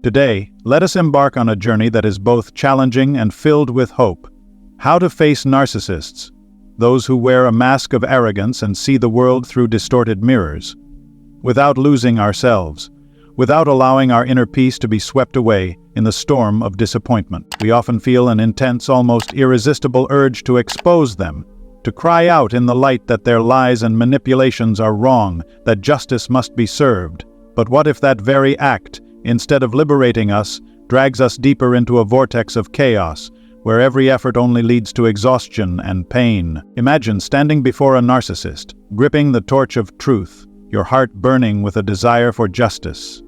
Today, let us embark on a journey that is both challenging and filled with hope. How to face narcissists, those who wear a mask of arrogance and see the world through distorted mirrors. Without losing ourselves, without allowing our inner peace to be swept away in the storm of disappointment. We often feel an intense, almost irresistible urge to expose them, to cry out in the light that their lies and manipulations are wrong, that justice must be served. But what if that very act, instead of liberating us, drags us deeper into a vortex of chaos, where every effort only leads to exhaustion and pain? Imagine standing before a narcissist, gripping the torch of truth, your heart burning with a desire for justice.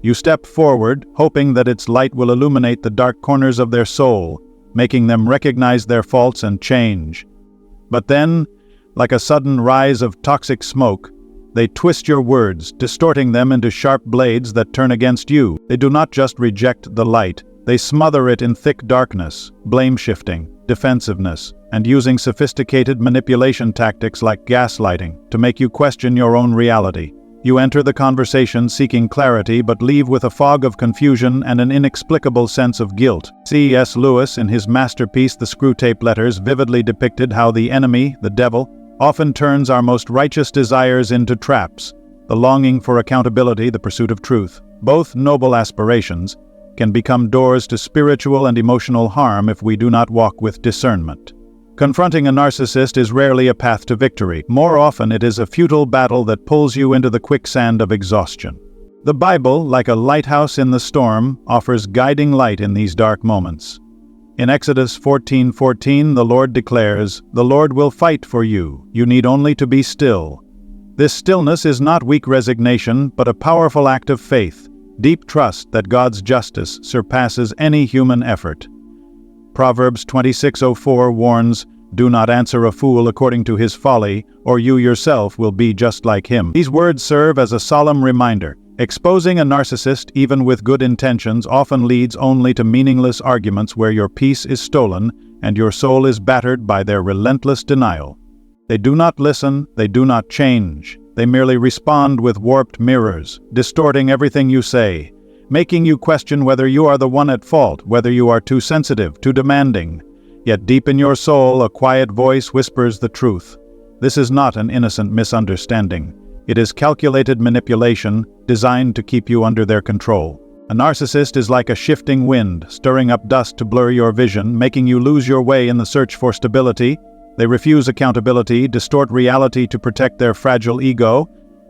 You step forward, hoping that its light will illuminate the dark corners of their soul, making them recognize their faults and change. But then, like a sudden rise of toxic smoke, they twist your words, distorting them into sharp blades that turn against you. They do not just reject the light, they smother it in thick darkness, blame-shifting, defensiveness, and using sophisticated manipulation tactics like gaslighting to make you question your own reality. You enter the conversation seeking clarity but leave with a fog of confusion and an inexplicable sense of guilt. C.S. Lewis, in his masterpiece The Screwtape Letters, vividly depicted how the enemy, the devil, often turns our most righteous desires into traps. The longing for accountability, the pursuit of truth, both noble aspirations, can become doors to spiritual and emotional harm if we do not walk with discernment. Confronting a narcissist is rarely a path to victory. More often it is a futile battle that pulls you into the quicksand of exhaustion. The Bible, like a lighthouse in the storm, offers guiding light in these dark moments. In Exodus 14:14, the Lord declares, "The Lord will fight for you. You need only to be still." This stillness is not weak resignation, but a powerful act of faith, deep trust that God's justice surpasses any human effort. Proverbs 26:04 warns, "Do not answer a fool according to his folly, or you yourself will be just like him." These words serve as a solemn reminder. Exposing a narcissist, even with good intentions, often leads only to meaningless arguments where your peace is stolen and your soul is battered by their relentless denial. They do not listen, they do not change. They merely respond with warped mirrors, distorting everything you say, making you question whether you are the one at fault, whether you are too sensitive, too demanding. Yet deep in your soul, a quiet voice whispers the truth. This is not an innocent misunderstanding. It is calculated manipulation designed to keep you under their control. A narcissist is like a shifting wind, stirring up dust to blur your vision, making you lose your way in the search for stability. They refuse accountability, distort reality to protect their fragile ego,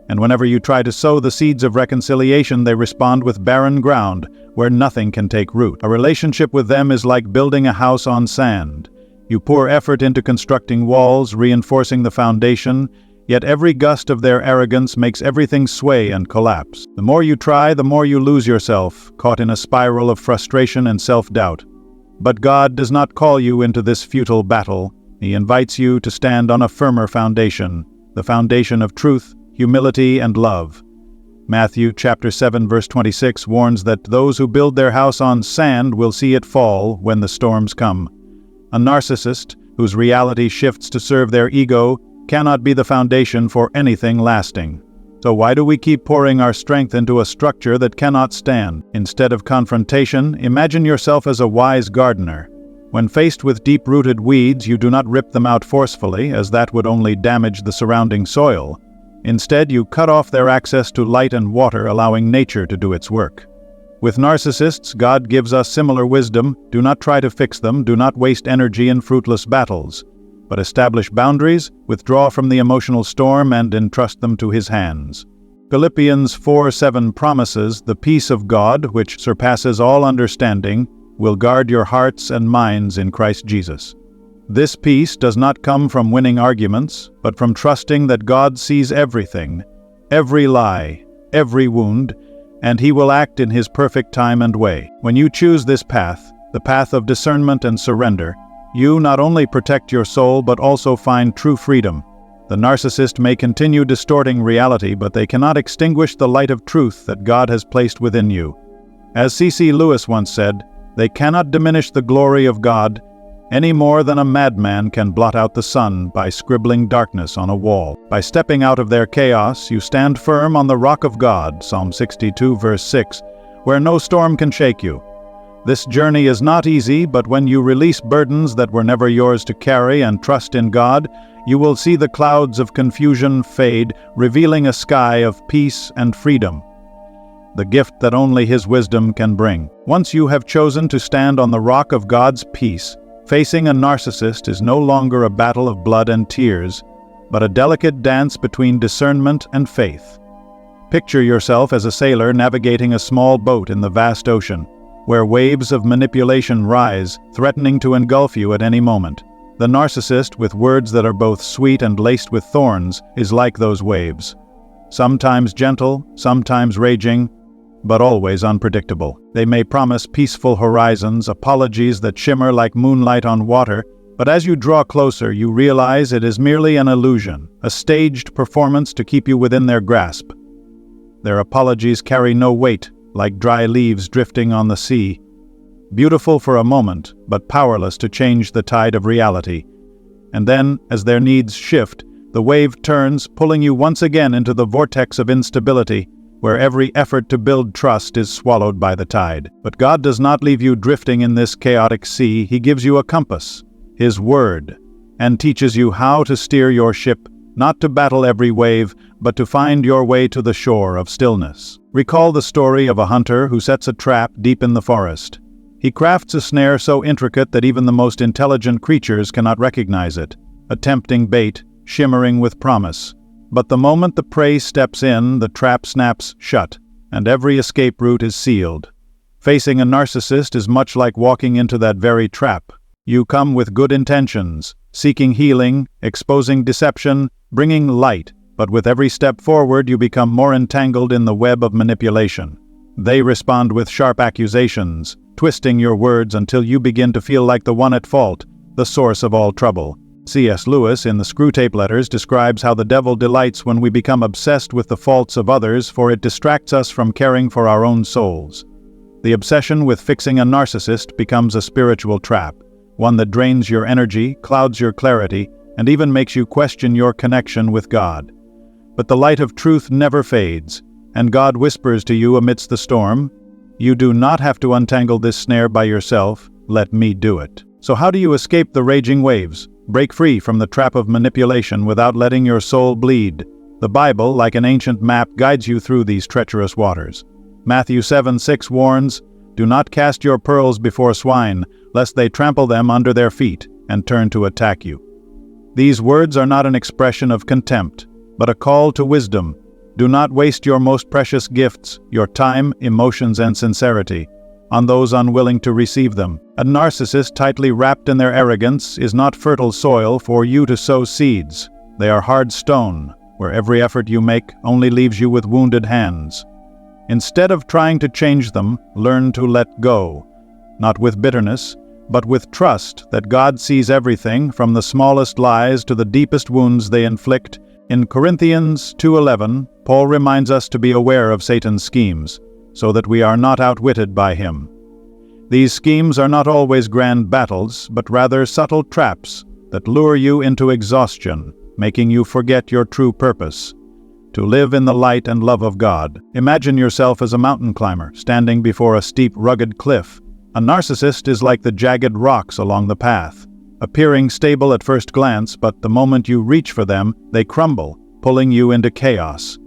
and whenever you try to sow the seeds of reconciliation, they respond with barren ground, where nothing can take root. A relationship with them is like building a house on sand. You pour effort into constructing walls, reinforcing the foundation, yet every gust of their arrogance makes everything sway and collapse. The more you try, the more you lose yourself, caught in a spiral of frustration and self-doubt. But God does not call you into this futile battle. He invites you to stand on a firmer foundation, the foundation of truth, humility, and love. Matthew chapter 7 verse 26 warns that those who build their house on sand will see it fall when the storms come. A narcissist, whose reality shifts to serve their ego, cannot be the foundation for anything lasting. So why do we keep pouring our strength into a structure that cannot stand? Instead of confrontation, imagine yourself as a wise gardener. When faced with deep-rooted weeds, you do not rip them out forcefully, as that would only damage the surrounding soil. Instead, you cut off their access to light and water, allowing nature to do its work. With narcissists, God gives us similar wisdom. Do not try to fix them, do not waste energy in fruitless battles, but establish boundaries, withdraw from the emotional storm, and entrust them to His hands. Philippians 4:7 promises, "The peace of God, which surpasses all understanding, will guard your hearts and minds in Christ Jesus." This peace does not come from winning arguments, but from trusting that God sees everything, every lie, every wound, and He will act in His perfect time and way. When you choose this path, the path of discernment and surrender, you not only protect your soul but also find true freedom. The narcissist may continue distorting reality, but they cannot extinguish the light of truth that God has placed within you. As C.S. Lewis once said, "They cannot diminish the glory of God any more than a madman can blot out the sun by scribbling darkness on a wall." By stepping out of their chaos, you stand firm on the rock of God, Psalm 62 verse 6, where no storm can shake you. This journey is not easy, but when you release burdens that were never yours to carry and trust in God, you will see the clouds of confusion fade, revealing a sky of peace and freedom, the gift that only His wisdom can bring. Once you have chosen to stand on the rock of God's peace, facing a narcissist is no longer a battle of blood and tears, but a delicate dance between discernment and faith. Picture yourself as a sailor navigating a small boat in the vast ocean, where waves of manipulation rise, threatening to engulf you at any moment. The narcissist, with words that are both sweet and laced with thorns, is like those waves. Sometimes gentle, sometimes raging, but always unpredictable. They may promise peaceful horizons, apologies that shimmer like moonlight on water, but as you draw closer, you realize it is merely an illusion, a staged performance to keep you within their grasp. Their apologies carry no weight, like dry leaves drifting on the sea, beautiful for a moment, but powerless to change the tide of reality. And then, as their needs shift, the wave turns, pulling you once again into the vortex of instability, where every effort to build trust is swallowed by the tide. But God does not leave you drifting in this chaotic sea. He gives you a compass, His Word, and teaches you how to steer your ship, not to battle every wave, but to find your way to the shore of stillness. Recall the story of a hunter who sets a trap deep in the forest. He crafts a snare so intricate that even the most intelligent creatures cannot recognize it, a tempting bait, shimmering with promise. But the moment the prey steps in, the trap snaps shut, and every escape route is sealed. Facing a narcissist is much like walking into that very trap. You come with good intentions, seeking healing, exposing deception, bringing light, but with every step forward you become more entangled in the web of manipulation. They respond with sharp accusations, twisting your words until you begin to feel like the one at fault, the source of all trouble. C.S. Lewis in the Screwtape Letters describes how the devil delights when we become obsessed with the faults of others, for it distracts us from caring for our own souls. The obsession with fixing a narcissist becomes a spiritual trap, one that drains your energy, clouds your clarity, and even makes you question your connection with God. But the light of truth never fades, and God whispers to you amidst the storm, "You do not have to untangle this snare by yourself, let me do it." So how do you escape the raging waves? Break free from the trap of manipulation without letting your soul bleed. The Bible, like an ancient map, guides you through these treacherous waters. Matthew 7:6 warns, "Do not cast your pearls before swine, lest they trample them under their feet and turn to attack you." These words are not an expression of contempt, but a call to wisdom. Do not waste your most precious gifts, your time, emotions, and sincerity, on those unwilling to receive them. A narcissist tightly wrapped in their arrogance is not fertile soil for you to sow seeds. They are hard stone, where every effort you make only leaves you with wounded hands. Instead of trying to change them, learn to let go, not with bitterness, but with trust that God sees everything, from the smallest lies to the deepest wounds they inflict. In Corinthians 2:11, Paul reminds us to be aware of Satan's schemes, so that we are not outwitted by him. These schemes are not always grand battles, but rather subtle traps that lure you into exhaustion, making you forget your true purpose, to live in the light and love of God. Imagine yourself as a mountain climber, standing before a steep, rugged cliff. A narcissist is like the jagged rocks along the path, appearing stable at first glance, but the moment you reach for them, they crumble, pulling you into chaos.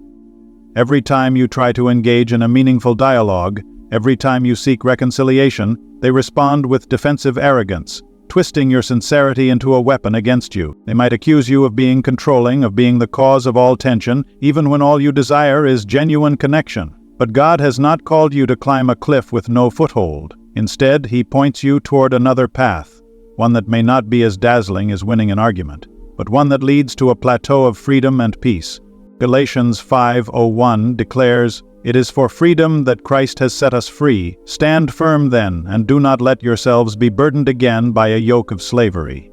Every time you try to engage in a meaningful dialogue, every time you seek reconciliation, they respond with defensive arrogance, twisting your sincerity into a weapon against you. They might accuse you of being controlling, of being the cause of all tension, even when all you desire is genuine connection. But God has not called you to climb a cliff with no foothold. Instead, He points you toward another path, one that may not be as dazzling as winning an argument, but one that leads to a plateau of freedom and peace. Galatians 5:01 declares, "It is for freedom that Christ has set us free. Stand firm then, and do not let yourselves be burdened again by a yoke of slavery."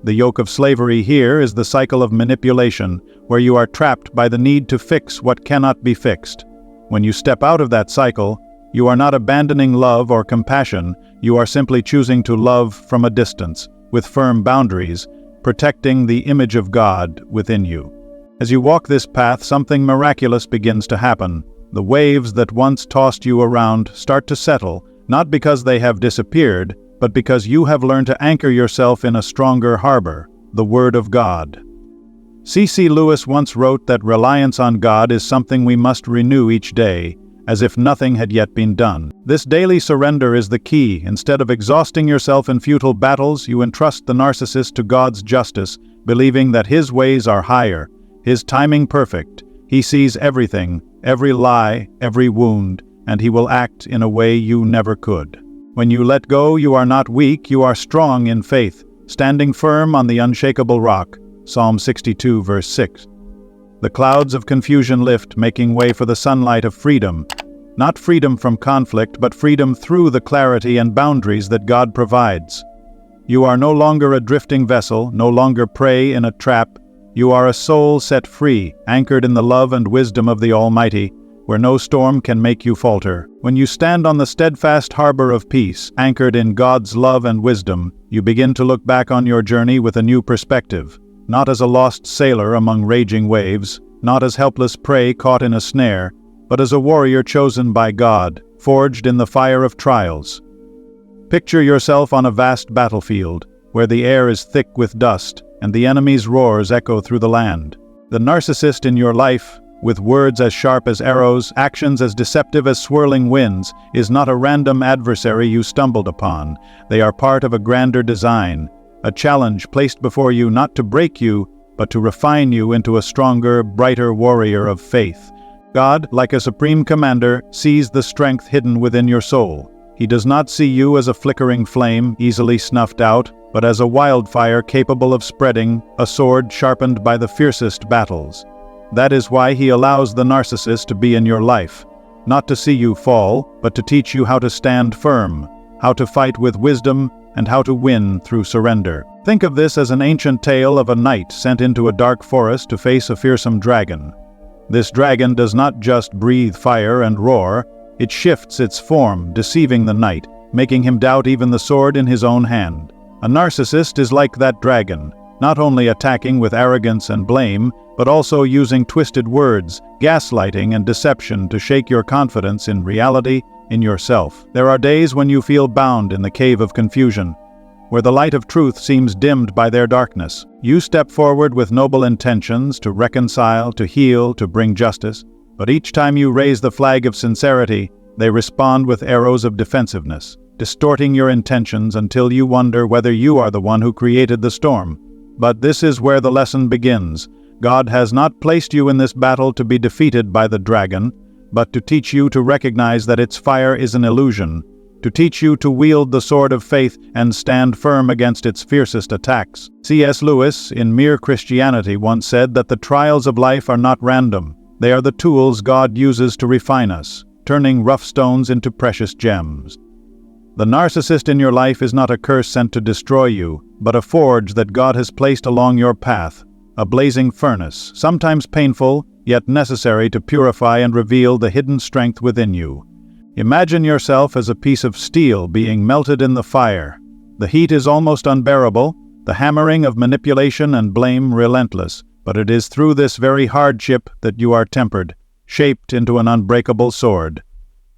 The yoke of slavery here is the cycle of manipulation, where you are trapped by the need to fix what cannot be fixed. When you step out of that cycle, you are not abandoning love or compassion, you are simply choosing to love from a distance, with firm boundaries, protecting the image of God within you. As you walk this path, something miraculous begins to happen. The waves that once tossed you around start to settle, not because they have disappeared, but because you have learned to anchor yourself in a stronger harbor, the Word of God. C.C. Lewis once wrote that reliance on God is something we must renew each day, as if nothing had yet been done. This daily surrender is the key. Instead of exhausting yourself in futile battles, you entrust the narcissist to God's justice, believing that His ways are higher, His timing perfect. He sees everything, every lie, every wound, and He will act in a way you never could. When you let go, you are not weak, you are strong in faith, standing firm on the unshakable rock. Psalm 62, verse 6. The clouds of confusion lift, making way for the sunlight of freedom. Not freedom from conflict, but freedom through the clarity and boundaries that God provides. You are no longer a drifting vessel, no longer prey in a trap. You are a soul set free, anchored in the love and wisdom of the Almighty, where no storm can make you falter. When you stand on the steadfast harbor of peace, anchored in God's love and wisdom, you begin to look back on your journey with a new perspective. Not as a lost sailor among raging waves, not as helpless prey caught in a snare, but as a warrior chosen by God, forged in the fire of trials. Picture yourself on a vast battlefield, where the air is thick with dust, and the enemy's roars echo through the land. The narcissist in your life, with words as sharp as arrows, actions as deceptive as swirling winds, is not a random adversary you stumbled upon. They are part of a grander design, a challenge placed before you not to break you, but to refine you into a stronger, brighter warrior of faith. God, like a supreme commander, sees the strength hidden within your soul. He does not see you as a flickering flame, easily snuffed out, but as a wildfire capable of spreading, a sword sharpened by the fiercest battles. That is why He allows the narcissist to be in your life, not to see you fall, but to teach you how to stand firm, how to fight with wisdom, and how to win through surrender. Think of this as an ancient tale of a knight sent into a dark forest to face a fearsome dragon. This dragon does not just breathe fire and roar, it shifts its form, deceiving the knight, making him doubt even the sword in his own hand. A narcissist is like that dragon, not only attacking with arrogance and blame, but also using twisted words, gaslighting and deception to shake your confidence in reality, in yourself. There are days when you feel bound in the cave of confusion, where the light of truth seems dimmed by their darkness. You step forward with noble intentions to reconcile, to heal, to bring justice, but each time you raise the flag of sincerity, they respond with arrows of defensiveness, distorting your intentions until you wonder whether you are the one who created the storm. But this is where the lesson begins. God has not placed you in this battle to be defeated by the dragon, but to teach you to recognize that its fire is an illusion, to teach you to wield the sword of faith and stand firm against its fiercest attacks. C.S. Lewis, in Mere Christianity, once said that the trials of life are not random. They are the tools God uses to refine us, turning rough stones into precious gems. The narcissist in your life is not a curse sent to destroy you, but a forge that God has placed along your path, a blazing furnace, sometimes painful, yet necessary to purify and reveal the hidden strength within you. Imagine yourself as a piece of steel being melted in the fire. The heat is almost unbearable, the hammering of manipulation and blame relentless, but it is through this very hardship that you are tempered, shaped into an unbreakable sword.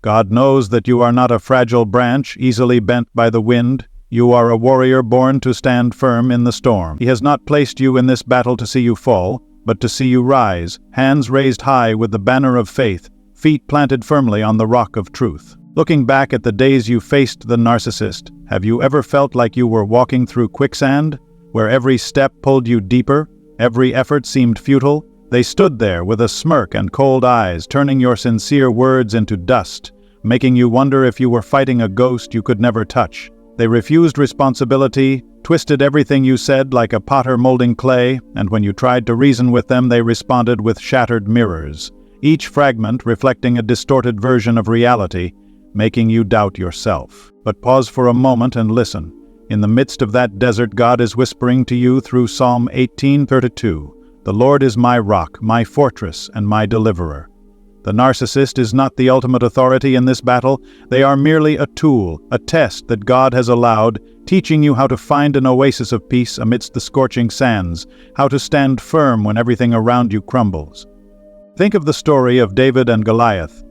God knows that you are not a fragile branch easily bent by the wind. You are a warrior born to stand firm in the storm. He has not placed you in this battle to see you fall, but to see you rise, hands raised high with the banner of faith, feet planted firmly on the rock of truth. Looking back at the days you faced the narcissist, have you ever felt like you were walking through quicksand, where every step pulled you deeper, every effort seemed futile? They stood there with a smirk and cold eyes, turning your sincere words into dust, making you wonder if you were fighting a ghost you could never touch. They refused responsibility, twisted everything you said like a potter molding clay, and when you tried to reason with them, they responded with shattered mirrors, each fragment reflecting a distorted version of reality, making you doubt yourself. But pause for a moment and listen. In the midst of that desert, God is whispering to you through Psalm 18:32, "The Lord is my rock, my fortress, and my deliverer." The narcissist is not the ultimate authority in this battle. They are merely a tool, a test that God has allowed, teaching you how to find an oasis of peace amidst the scorching sands, how to stand firm when everything around you crumbles. Think of the story of David and Goliath.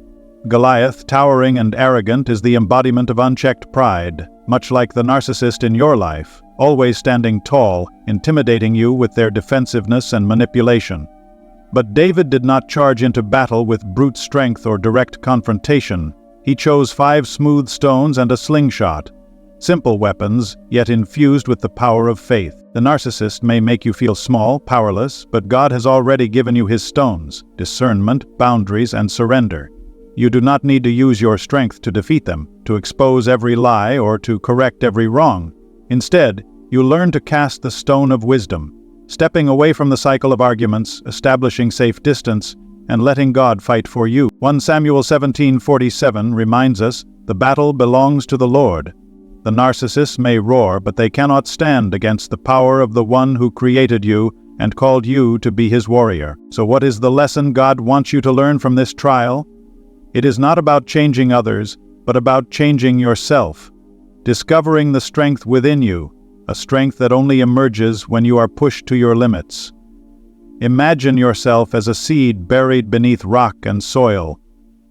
Goliath, towering and arrogant, is the embodiment of unchecked pride, much like the narcissist in your life, always standing tall, intimidating you with their defensiveness and manipulation. But David did not charge into battle with brute strength or direct confrontation. He chose 5 smooth stones and a slingshot. Simple weapons, yet infused with the power of faith. The narcissist may make you feel small, powerless, but God has already given you his stones: discernment, boundaries, and surrender. You do not need to use your strength to defeat them, to expose every lie, or to correct every wrong. Instead, you learn to cast the stone of wisdom, stepping away from the cycle of arguments, establishing safe distance, and letting God fight for you. 1 Samuel 17:47 reminds us, "The battle belongs to the Lord." The narcissists may roar, but they cannot stand against the power of the one who created you and called you to be his warrior. So what is the lesson God wants you to learn from this trial? It is not about changing others, but about changing yourself, discovering the strength within you, a strength that only emerges when you are pushed to your limits. Imagine yourself as a seed buried beneath rock and soil.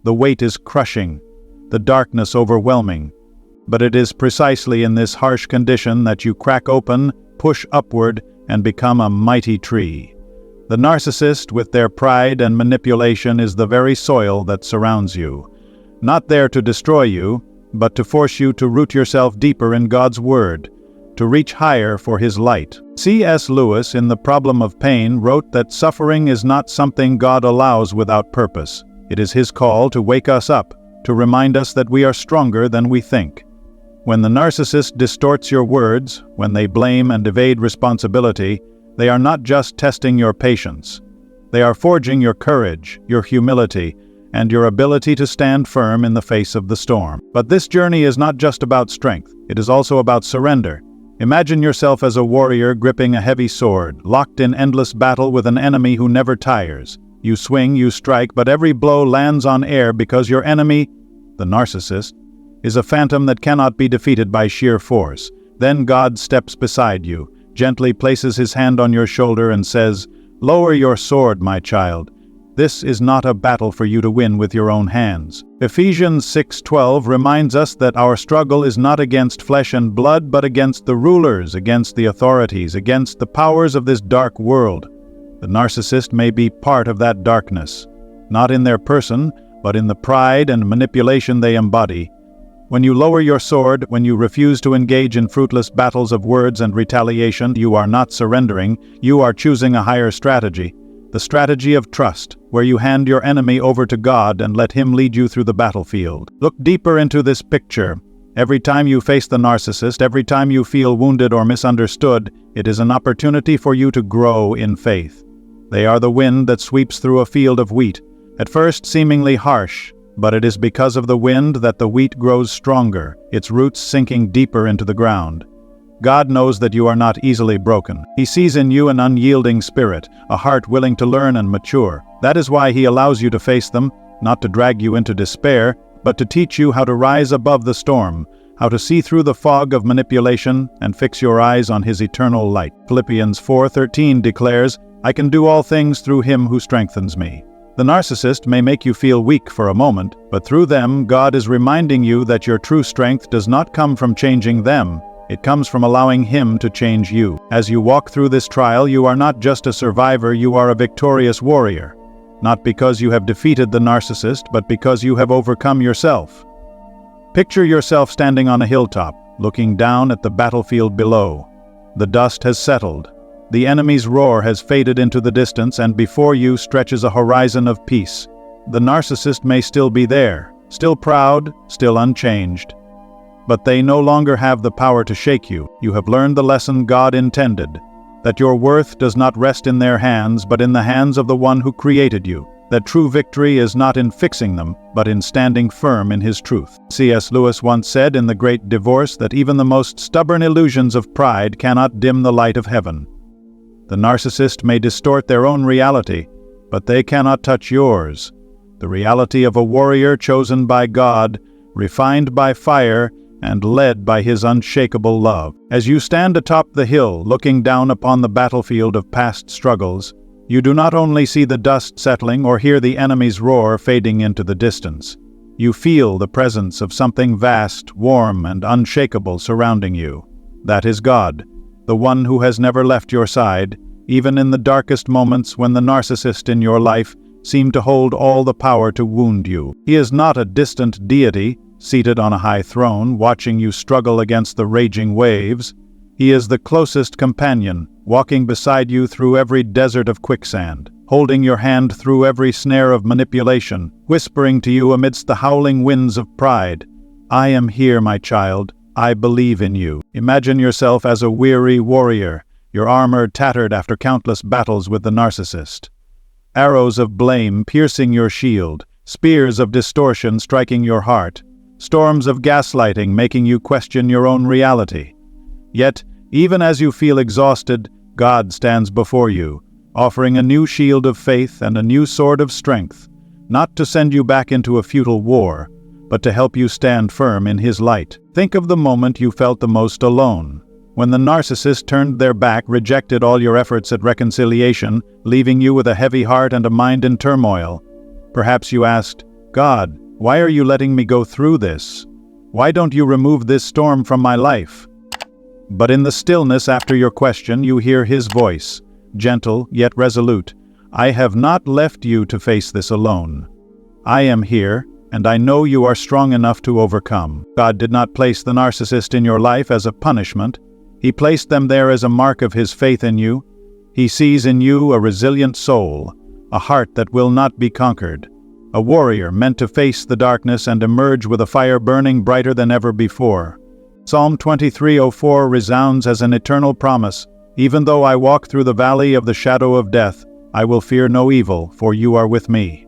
The weight is crushing, the darkness overwhelming. But it is precisely in this harsh condition that you crack open, push upward, and become a mighty tree. The narcissist, with their pride and manipulation, is the very soil that surrounds you. Not there to destroy you, but to force you to root yourself deeper in God's Word, to reach higher for His light. C.S. Lewis, in The Problem of Pain, wrote that suffering is not something God allows without purpose. It is His call to wake us up, to remind us that we are stronger than we think. When the narcissist distorts your words, when they blame and evade responsibility, they are not just testing your patience. They are forging your courage, your humility, and your ability to stand firm in the face of the storm. But this journey is not just about strength, it is also about surrender. Imagine yourself as a warrior gripping a heavy sword, locked in endless battle with an enemy who never tires. You swing, you strike, but every blow lands on air because your enemy, the narcissist, is a phantom that cannot be defeated by sheer force. Then God steps beside you, gently places his hand on your shoulder and says, "Lower your sword, my child. This is not a battle for you to win with your own hands." Ephesians 6:12 reminds us that our struggle is not against flesh and blood, but against the rulers, against the authorities, against the powers of this dark world. The narcissist may be part of that darkness, not in their person, but in the pride and manipulation they embody. When you lower your sword, when you refuse to engage in fruitless battles of words and retaliation, you are not surrendering, you are choosing a higher strategy. The strategy of trust, where you hand your enemy over to God and let Him lead you through the battlefield. Look deeper into this picture. Every time you face the narcissist, every time you feel wounded or misunderstood, it is an opportunity for you to grow in faith. They are the wind that sweeps through a field of wheat, at first seemingly harsh, but it is because of the wind that the wheat grows stronger, its roots sinking deeper into the ground. God knows that you are not easily broken. He sees in you an unyielding spirit, a heart willing to learn and mature. That is why He allows you to face them, not to drag you into despair, but to teach you how to rise above the storm, how to see through the fog of manipulation and fix your eyes on His eternal light. Philippians 4:13 declares, "I can do all things through Him who strengthens me." The narcissist may make you feel weak for a moment, but through them, God is reminding you that your true strength does not come from changing them. It comes from allowing Him to change you. As you walk through this trial, you are not just a survivor, you are a victorious warrior. Not because you have defeated the narcissist, but because you have overcome yourself. Picture yourself standing on a hilltop, looking down at the battlefield below. The dust has settled. The enemy's roar has faded into the distance, and before you stretches a horizon of peace. The narcissist may still be there, still proud, still unchanged. But they no longer have the power to shake you. You have learned the lesson God intended, that your worth does not rest in their hands, but in the hands of the one who created you. That true victory is not in fixing them, but in standing firm in His truth. C.S. Lewis once said in The Great Divorce that even the most stubborn illusions of pride cannot dim the light of heaven. The narcissist may distort their own reality, but they cannot touch yours. The reality of a warrior chosen by God, refined by fire, and led by His unshakable love. As you stand atop the hill, looking down upon the battlefield of past struggles, You do not only see the dust settling or hear the enemy's roar fading into the distance. You feel the presence of something vast, warm, and unshakable surrounding you. That is God, the one who has never left your side, even in the darkest moments when the narcissist in your life seemed to hold all the power to wound you. He is not a distant deity, seated on a high throne, watching you struggle against the raging waves. He is the closest companion, walking beside you through every desert of quicksand, holding your hand through every snare of manipulation, whispering to you amidst the howling winds of pride, "I am here, my child. I believe in you." Imagine yourself as a weary warrior, your armor tattered after countless battles with the narcissist. Arrows of blame piercing your shield, spears of distortion striking your heart, storms of gaslighting making you question your own reality. Yet, even as you feel exhausted, God stands before you, offering a new shield of faith and a new sword of strength, not to send you back into a futile war, but to help you stand firm in His light. Think of the moment you felt the most alone, when the narcissist turned their back, rejected all your efforts at reconciliation, leaving you with a heavy heart and a mind in turmoil. Perhaps you asked, "God, why are you letting me go through this? Why don't you remove this storm from my life?" But in the stillness after your question, you hear His voice, gentle yet resolute. "I have not left you to face this alone. I am here, and I know you are strong enough to overcome." God did not place the narcissist in your life as a punishment. He placed them there as a mark of His faith in you. He sees in you a resilient soul, a heart that will not be conquered, a warrior meant to face the darkness and emerge with a fire burning brighter than ever before. Psalm 23:04 resounds as an eternal promise, "Even though I walk through the valley of the shadow of death, I will fear no evil, for you are with me."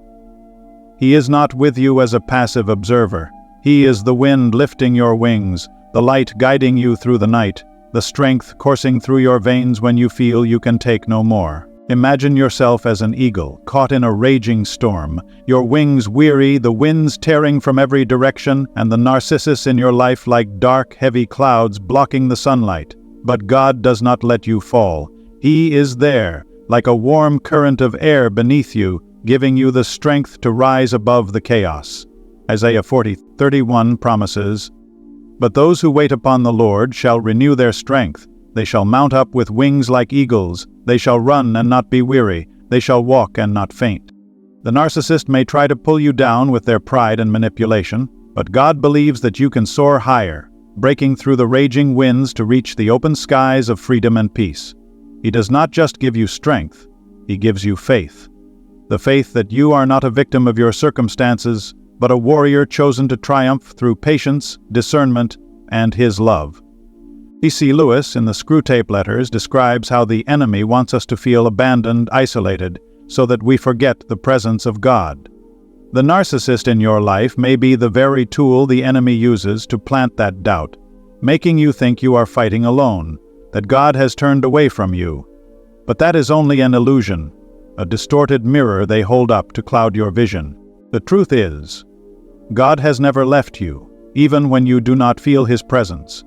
He is not with you as a passive observer. He is the wind lifting your wings, the light guiding you through the night, the strength coursing through your veins when you feel you can take no more. Imagine yourself as an eagle, caught in a raging storm, your wings weary, the winds tearing from every direction, and the narcissus in your life like dark, heavy clouds blocking the sunlight. But God does not let you fall. He is there, like a warm current of air beneath you, giving you the strength to rise above the chaos. Isaiah 40:31 promises, "But those who wait upon the Lord shall renew their strength. They shall mount up with wings like eagles. They shall run and not be weary. They shall walk and not faint." The narcissist may try to pull you down with their pride and manipulation, but God believes that you can soar higher, breaking through the raging winds to reach the open skies of freedom and peace. He does not just give you strength, He gives you faith. The faith that you are not a victim of your circumstances, but a warrior chosen to triumph through patience, discernment, and His love. C.S. Lewis, in the Screwtape Letters, describes how the enemy wants us to feel abandoned, isolated, so that we forget the presence of God. The narcissist in your life may be the very tool the enemy uses to plant that doubt, making you think you are fighting alone, that God has turned away from you. But that is only an illusion, a distorted mirror they hold up to cloud your vision. The truth is, God has never left you, even when you do not feel His presence.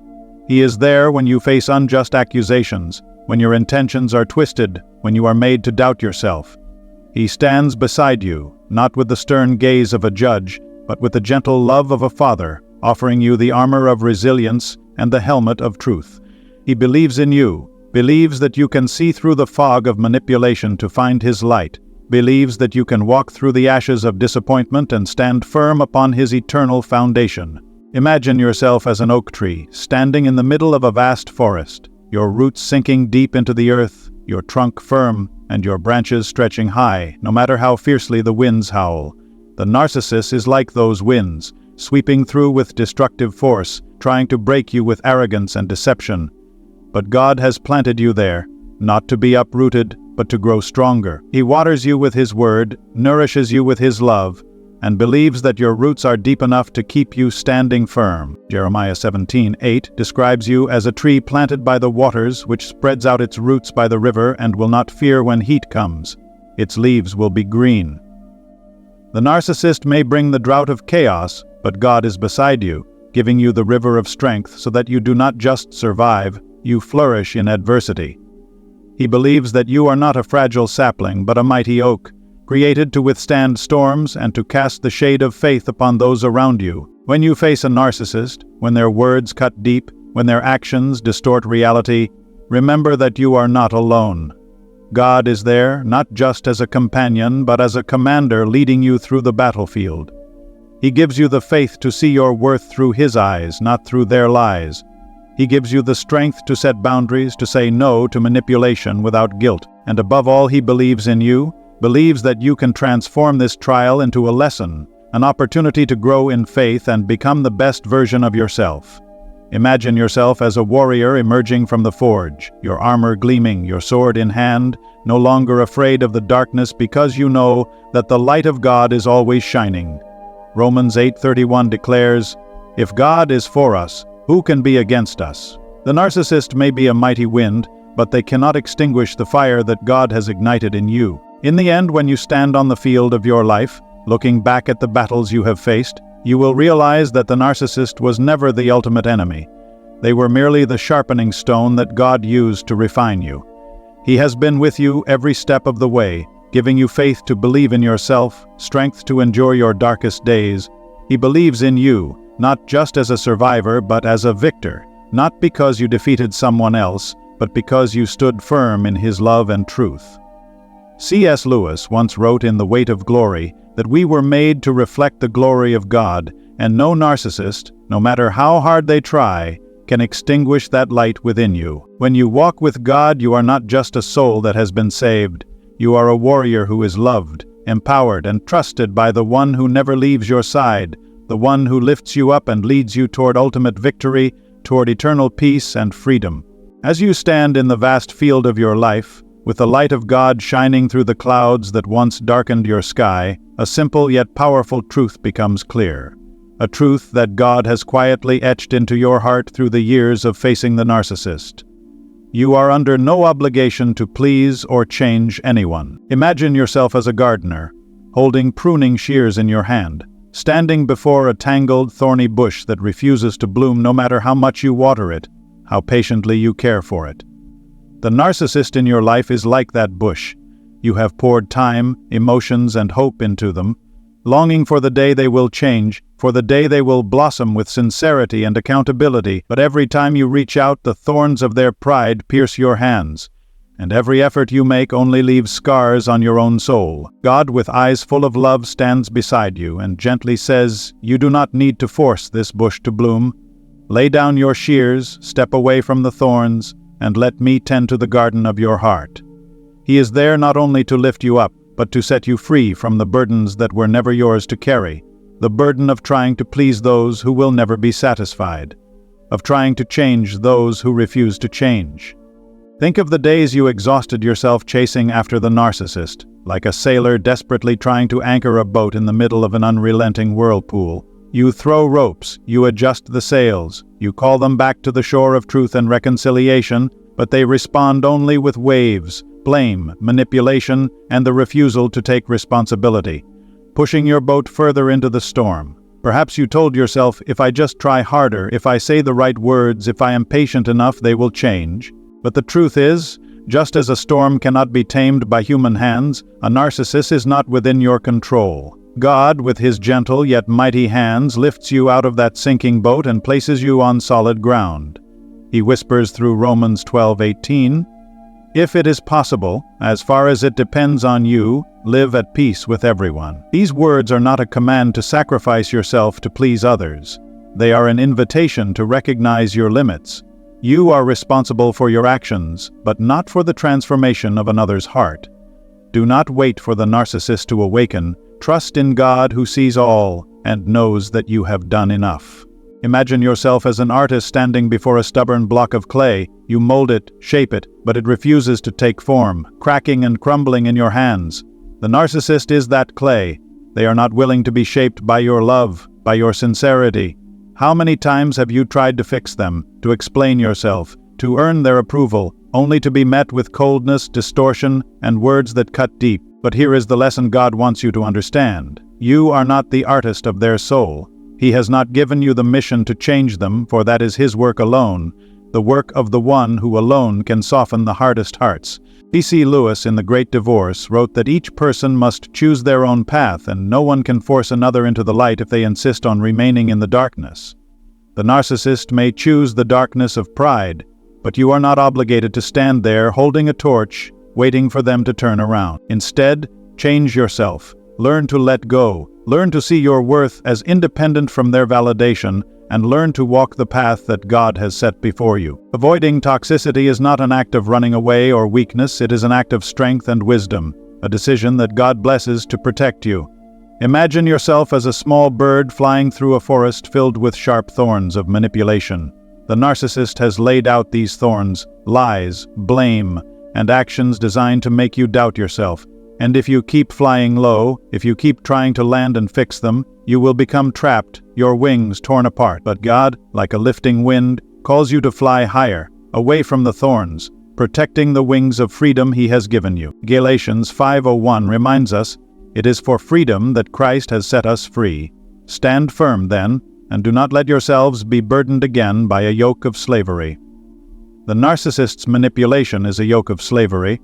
He is there when you face unjust accusations, when your intentions are twisted, when you are made to doubt yourself. He stands beside you, not with the stern gaze of a judge, but with the gentle love of a father, offering you the armor of resilience and the helmet of truth. He believes in you, believes that you can see through the fog of manipulation to find His light, believes that you can walk through the ashes of disappointment and stand firm upon His eternal foundation. Imagine yourself as an oak tree, standing in the middle of a vast forest, your roots sinking deep into the earth, your trunk firm, and your branches stretching high, no matter how fiercely the winds howl. The narcissist is like those winds, sweeping through with destructive force, trying to break you with arrogance and deception. But God has planted you there, not to be uprooted, but to grow stronger. He waters you with His word, nourishes you with His love, and believes that your roots are deep enough to keep you standing firm. Jeremiah 17:8 describes you as a tree planted by the waters, which spreads out its roots by the river and will not fear when heat comes. Its leaves will be green. The narcissist may bring the drought of chaos, but God is beside you, giving you the river of strength so that you do not just survive, you flourish in adversity. He believes that you are not a fragile sapling but a mighty oak, created to withstand storms and to cast the shade of faith upon those around you. When you face a narcissist, when their words cut deep, when their actions distort reality, remember that you are not alone. God is there, not just as a companion, but as a commander leading you through the battlefield. He gives you the faith to see your worth through His eyes, not through their lies. He gives you the strength to set boundaries, to say no to manipulation without guilt. And above all, He believes in you, believes that you can transform this trial into a lesson, an opportunity to grow in faith and become the best version of yourself. Imagine yourself as a warrior emerging from the forge, your armor gleaming, your sword in hand, no longer afraid of the darkness because you know that the light of God is always shining. Romans 8:31 declares, "If God is for us, who can be against us?" The narcissist may be a mighty wind, but they cannot extinguish the fire that God has ignited in you. In the end, when you stand on the field of your life, looking back at the battles you have faced, you will realize that the narcissist was never the ultimate enemy. They were merely the sharpening stone that God used to refine you. He has been with you every step of the way, giving you faith to believe in yourself, strength to endure your darkest days. He believes in you, not just as a survivor but as a victor, not because you defeated someone else, but because you stood firm in His love and truth. C.S. Lewis once wrote in The Weight of Glory that we were made to reflect the glory of God, and no narcissist, no matter how hard they try, can extinguish that light within you. When you walk with God, you are not just a soul that has been saved. You are a warrior who is loved, empowered, and trusted by the one who never leaves your side, the one who lifts you up and leads you toward ultimate victory, toward eternal peace and freedom. As you stand in the vast field of your life, with the light of God shining through the clouds that once darkened your sky, a simple yet powerful truth becomes clear. A truth that God has quietly etched into your heart through the years of facing the narcissist. You are under no obligation to please or change anyone. Imagine yourself as a gardener, holding pruning shears in your hand, standing before a tangled, thorny bush that refuses to bloom no matter how much you water it, how patiently you care for it. The narcissist in your life is like that bush. You have poured time, emotions, and hope into them, longing for the day they will change, for the day they will blossom with sincerity and accountability. But every time you reach out, the thorns of their pride pierce your hands, and every effort you make only leaves scars on your own soul. God, with eyes full of love, stands beside you and gently says, "You do not need to force this bush to bloom. Lay down your shears, step away from the thorns, and let me tend to the garden of your heart." He is there not only to lift you up, but to set you free from the burdens that were never yours to carry. The burden of trying to please those who will never be satisfied, of trying to change those who refuse to change. Think of the days you exhausted yourself chasing after the narcissist, like a sailor desperately trying to anchor a boat in the middle of an unrelenting whirlpool. You throw ropes, you adjust the sails, you call them back to the shore of truth and reconciliation, but they respond only with waves, blame, manipulation, and the refusal to take responsibility, pushing your boat further into the storm. Perhaps you told yourself, if I just try harder, if I say the right words, if I am patient enough, they will change. But the truth is, just as a storm cannot be tamed by human hands, a narcissist is not within your control. God, with His gentle yet mighty hands, lifts you out of that sinking boat and places you on solid ground. He whispers through Romans 12:18, "If it is possible, as far as it depends on you, live at peace with everyone." These words are not a command to sacrifice yourself to please others. They are an invitation to recognize your limits. You are responsible for your actions, but not for the transformation of another's heart. Do not wait for the narcissist to awaken. Trust in God who sees all and knows that you have done enough. Imagine yourself as an artist standing before a stubborn block of clay. You mold it, shape it, but it refuses to take form, cracking and crumbling in your hands. The narcissist is that clay. They are not willing to be shaped by your love, by your sincerity. How many times have you tried to fix them, to explain yourself, to earn their approval, only to be met with coldness, distortion, and words that cut deep? But here is the lesson God wants you to understand. You are not the artist of their soul. He has not given you the mission to change them, for that is His work alone, the work of the one who alone can soften the hardest hearts. C.S. Lewis in The Great Divorce wrote that each person must choose their own path and no one can force another into the light if they insist on remaining in the darkness. The narcissist may choose the darkness of pride, but you are not obligated to stand there holding a torch, waiting for them to turn around. Instead, change yourself. Learn to let go. Learn to see your worth as independent from their validation, and learn to walk the path that God has set before you. Avoiding toxicity is not an act of running away or weakness, it is an act of strength and wisdom, a decision that God blesses to protect you. Imagine yourself as a small bird flying through a forest filled with sharp thorns of manipulation. The narcissist has laid out these thorns, lies, blame, and actions designed to make you doubt yourself. And if you keep flying low, if you keep trying to land and fix them, you will become trapped, your wings torn apart. But God, like a lifting wind, calls you to fly higher, away from the thorns, protecting the wings of freedom He has given you. Galatians 5:01 reminds us, "It is for freedom that Christ has set us free. Stand firm then, and do not let yourselves be burdened again by a yoke of slavery." The narcissist's manipulation is a yoke of slavery,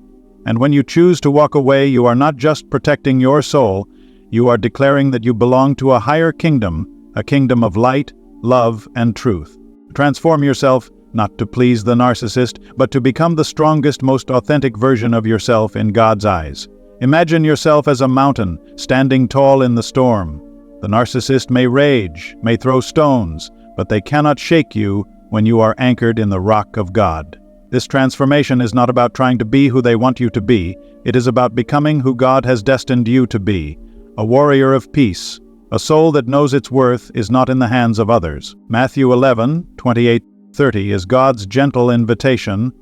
and when you choose to walk away, you are not just protecting your soul, you are declaring that you belong to a higher kingdom, a kingdom of light, love, and truth. Transform yourself, not to please the narcissist, but to become the strongest, most authentic version of yourself in God's eyes. Imagine yourself as a mountain, standing tall in the storm. The narcissist may rage, may throw stones, but they cannot shake you when you are anchored in the rock of God. This transformation is not about trying to be who they want you to be, it is about becoming who God has destined you to be, a warrior of peace. A soul that knows its worth is not in the hands of others. Matthew 11:28-30 is God's gentle invitation.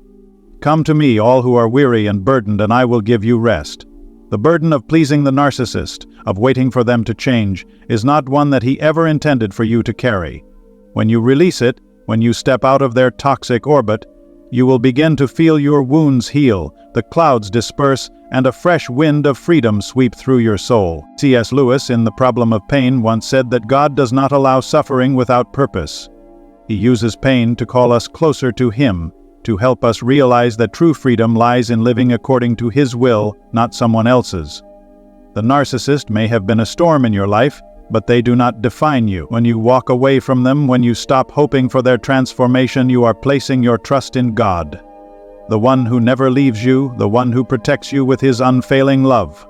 "Come to me, all who are weary and burdened, and I will give you rest." The burden of pleasing the narcissist, of waiting for them to change, is not one that He ever intended for you to carry. When you release it, when you step out of their toxic orbit, you will begin to feel your wounds heal, the clouds disperse, and a fresh wind of freedom sweep through your soul. C.S. Lewis in The Problem of Pain once said that God does not allow suffering without purpose. He uses pain to call us closer to Him, to help us realize that true freedom lies in living according to His will, not someone else's. The narcissist may have been a storm in your life, but they do not define you. When you walk away from them, when you stop hoping for their transformation, you are placing your trust in God, the one who never leaves you, the one who protects you with His unfailing love.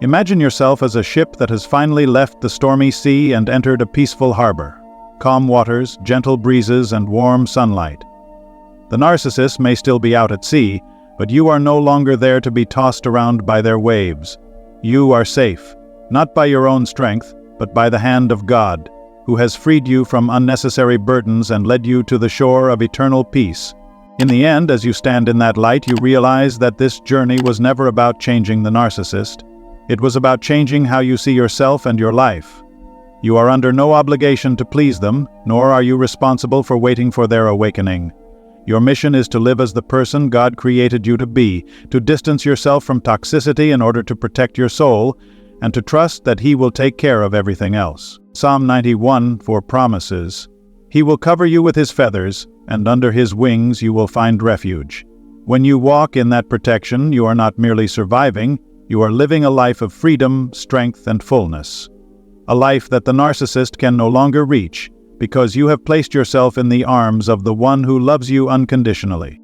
Imagine yourself as a ship that has finally left the stormy sea and entered a peaceful harbor. Calm waters, gentle breezes, and warm sunlight. The narcissist may still be out at sea, but you are no longer there to be tossed around by their waves. You are safe, not by your own strength, but by the hand of God, who has freed you from unnecessary burdens and led you to the shore of eternal peace. In the end, as you stand in that light, you realize that this journey was never about changing the narcissist. It was about changing how you see yourself and your life. You are under no obligation to please them, nor are you responsible for waiting for their awakening. Your mission is to live as the person God created you to be, to distance yourself from toxicity in order to protect your soul, and to trust that He will take care of everything else. Psalm 91:4 promises, "He will cover you with His feathers, and under His wings you will find refuge." When you walk in that protection, you are not merely surviving, you are living a life of freedom, strength, and fullness. A life that the narcissist can no longer reach, because you have placed yourself in the arms of the one who loves you unconditionally.